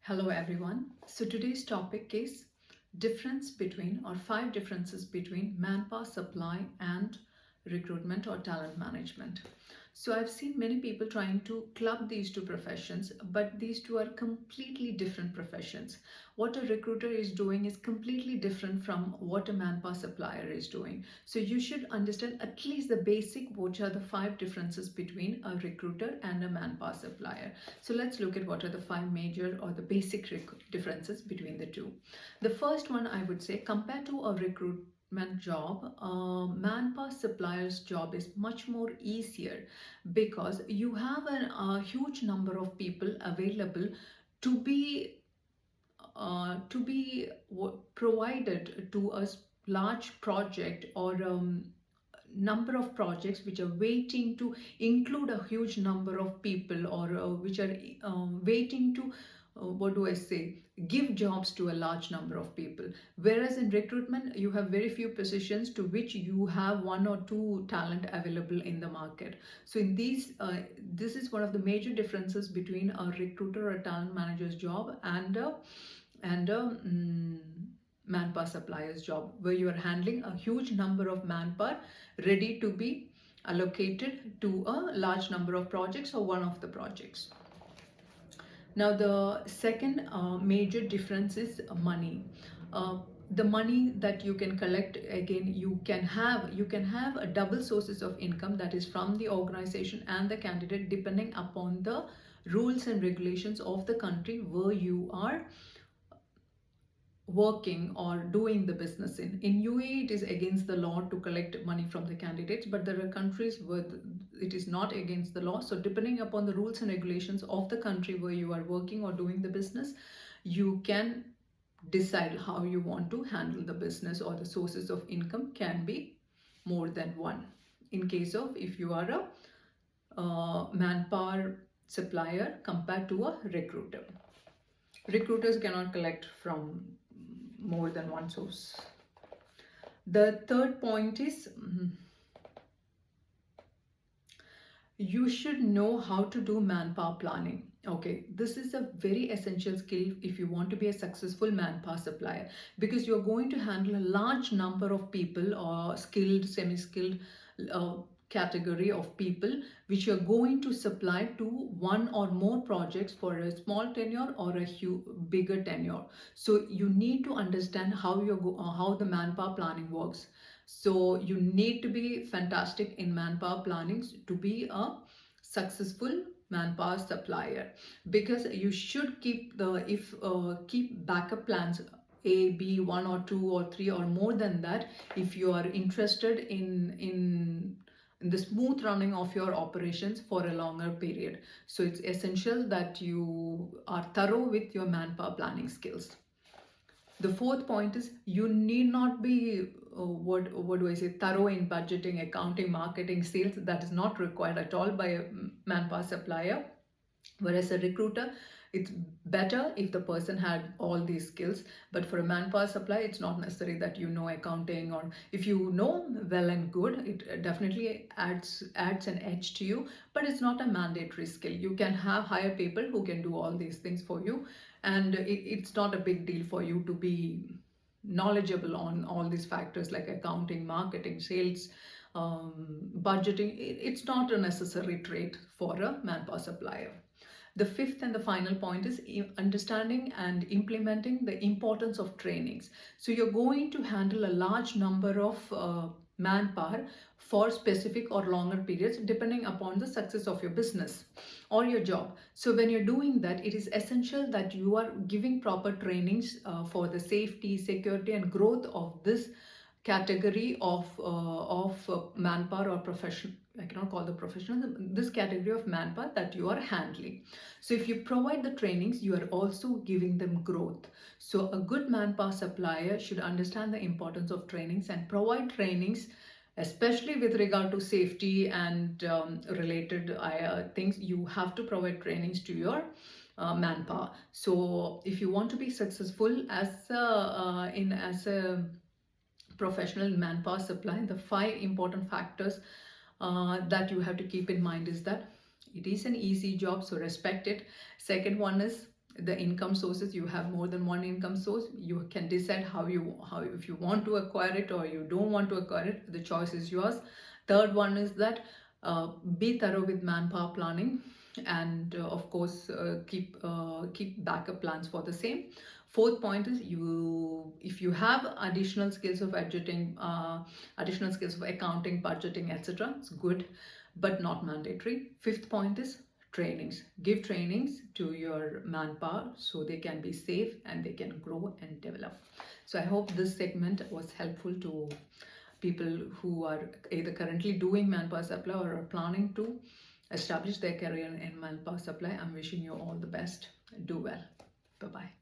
Hello everyone. So today's topic is difference between or five differences between manpower supply and recruitment or talent management. So I've seen many people trying to club these two professions, but these two are completely different professions. What a recruiter is doing is completely different from what a manpower supplier is doing. So you should understand at least the basic, which are the five differences between a recruiter and a manpower supplier. So let's look at what are the five major or the basic differences between the two. The first one, I would say, compared to a recruitment job, manpower supplier's job is much more easier because you have a huge number of people available to be provided to a large project or number of projects which are waiting to include a huge number of people or which are waiting to what do I say, give jobs to a large number of people. Whereas in recruitment, you have very few positions to which you have one or two talent available in the market. So in these, this is one of the major differences between a recruiter or a talent manager's job and a manpower supplier's job, where you are handling a huge number of manpower ready to be allocated to a large number of projects or one of the projects. Now, the second major difference is money. The money that you can collect, again, you can have a double sources of income, that is from the organization and the candidate, depending upon the rules and regulations of the country where you are working or doing the business in. In UAE, it is against the law to collect money from the candidates, but there are countries where it is not against the law. So depending upon the rules and regulations of the country where you are working or doing the business, you can decide how you want to handle the business, or the sources of income can be more than one. In case of if you are a manpower supplier compared to a recruiter. Recruiters cannot collect from more than one source. The third point is you should know how to do manpower planning. Okay, this is a very essential skill if you want to be a successful manpower supplier, because you're going to handle a large number of people, or skilled, semi-skilled category of people, which you're going to supply to one or more projects for a small tenure or a bigger tenure. So you need to understand how the manpower planning works. So you need to be fantastic in manpower planning to be a successful manpower supplier, because you should keep backup plans A, B, one or two or three or more than that, if you are interested in the smooth running of your operations for a longer period. So it's essential that you are thorough with your manpower planning skills. The fourth point is you need not be what do I say, thorough in budgeting, accounting, marketing, sales. That is not required at all by a manpower supplier. Whereas a recruiter, it's better if the person had all these skills, but for a manpower supply, it's not necessary that you know accounting, or if you know, well and good, it definitely adds an edge to you, but it's not a mandatory skill. You can hire people who can do all these things for you, and it's not a big deal for you to be knowledgeable on all these factors like accounting, marketing, sales, budgeting. It's not a necessary trait for a manpower supplier. The fifth and the final point is understanding and implementing the importance of trainings. So you're going to handle a large number of manpower for specific or longer periods, depending upon the success of your business or your job. So when you're doing that, it is essential that you are giving proper trainings for the safety, security, and growth of this category of manpower or profession. I cannot call the professional, this category of manpower that you are handling. So if you provide the trainings, you are also giving them growth. So a good manpower supplier should understand the importance of trainings and provide trainings, especially with regard to safety and related things. You have to provide trainings to your manpower. So if you want to be successful as a professional manpower supply, the five important factors that you have to keep in mind is that it is an easy job, so respect it. Second one is the income sources. You have more than one income source, you can decide how if you want to acquire it or you don't want to acquire it. The choice is yours. Third one is that be thorough with manpower planning, and of course keep backup plans for the same. Fourth point is, if you have additional skills of budgeting, additional skills of accounting, budgeting, etc., it's good, but not mandatory. Fifth point is trainings. Give trainings to your manpower so they can be safe and they can grow and develop. So I hope this segment was helpful to people who are either currently doing manpower supply or are planning to establish their career in manpower supply. I'm wishing you all the best. Do well. Bye bye.